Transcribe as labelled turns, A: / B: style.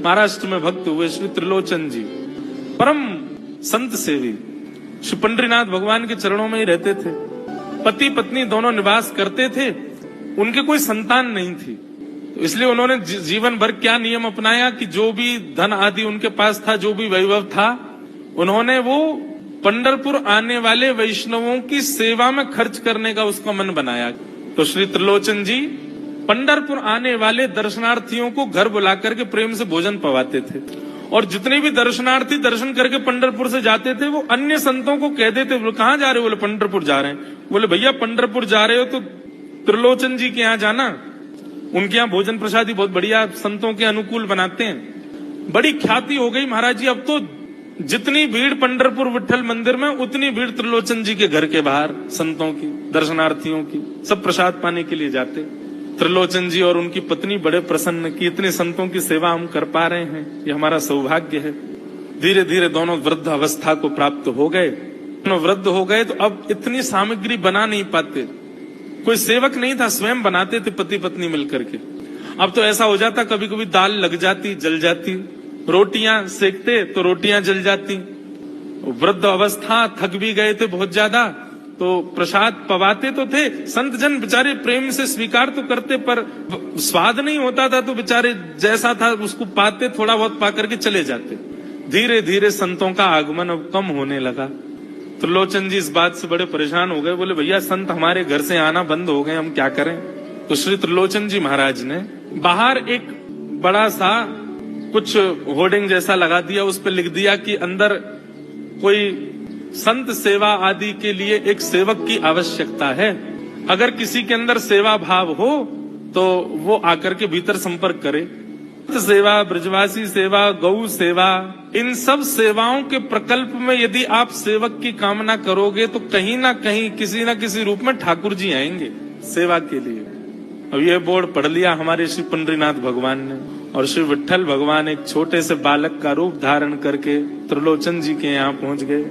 A: महाराष्ट्र में भक्त हुए श्री त्रिलोचन जी, परम संत सेवी, श्री पंडरीनाथ भगवान के चरणों में ही रहते थे। पति पत्नी दोनों निवास करते थे, उनके कोई संतान नहीं थी, तो इसलिए उन्होंने जीवन भर क्या नियम अपनाया कि जो भी धन आदि उनके पास था, जो भी वैभव था, उन्होंने वो पंढरपुर आने वाले वैष्णवों की सेवा में खर्च करने का उसका मन बनाया। तो श्री त्रिलोचन जी पंढरपुर आने वाले दर्शनार्थियों को घर बुला करके प्रेम से भोजन पवाते थे, और जितने भी दर्शनार्थी दर्शन करके पंढरपुर से जाते थे वो अन्य संतों को कह देते, बोले कहाँ जा रहे हो? बोले पंढरपुर जा रहे हैं। बोले भैया पंढरपुर जा रहे हो तो त्रिलोचन जी के यहाँ जाना, उनके यहाँ भोजन प्रसादी बहुत बढ़िया संतों के अनुकूल बनाते हैं। बड़ी ख्याति हो गई महाराज जी, अब तो जितनी भीड़ पंढरपुर विठल मंदिर में उतनी भीड़ त्रिलोचन जी के घर के बाहर संतों की, दर्शनार्थियों की, सब प्रसाद पाने के लिए जाते। त्रिलोचन जी और उनकी पत्नी बड़े प्रसन्न कि इतने संतों की सेवा हम कर पा रहे हैं, ये हमारा सौभाग्य है। धीरे धीरे दोनों वृद्ध अवस्था को प्राप्त हो गए। दोनों वृद्ध हो गए तो अब इतनी सामग्री बना नहीं पाते, कोई सेवक नहीं था, स्वयं बनाते थे पति पत्नी मिलकर के। अब तो ऐसा हो जाता, कभी कभी दाल लग जाती, जल जाती, रोटियां सेकते तो रोटियां जल जाती। वृद्ध अवस्था, थक भी गए थे बहुत ज्यादा, तो प्रसाद पवाते तो थे, संत जन बेचारे प्रेम से स्वीकार तो करते, पर स्वाद नहीं होता था, तो बेचारे जैसा था उसको पाते, थोड़ा बहुत पा करके चले जाते। धीरे धीरे संतों का आगमन अब कम होने लगा। त्रिलोचन जी इस बात से बड़े परेशान हो गए, बोले भैया संत हमारे घर से आना बंद हो गए, हम क्या करें? तो श्री त्रिलोचन जी महाराज ने बाहर एक बड़ा सा कुछ होर्डिंग जैसा लगा दिया, उस पर लिख दिया कि अंदर कोई संत सेवा आदि के लिए एक सेवक की आवश्यकता है, अगर किसी के अंदर सेवा भाव हो तो वो आकर के भीतर संपर्क करे। सेवा, ब्रजवासी सेवा, गौ सेवा, इन सब सेवाओं के प्रकल्प में यदि आप सेवक की कामना करोगे तो कहीं ना कहीं किसी ना किसी रूप में ठाकुर जी आएंगे सेवा के लिए। अब ये बोर्ड पढ़ लिया हमारे श्री पंडरीनाथ भगवान ने, और श्री विठल भगवान एक छोटे से बालक का रूप धारण करके त्रिलोचन जी के यहाँ पहुंच गए।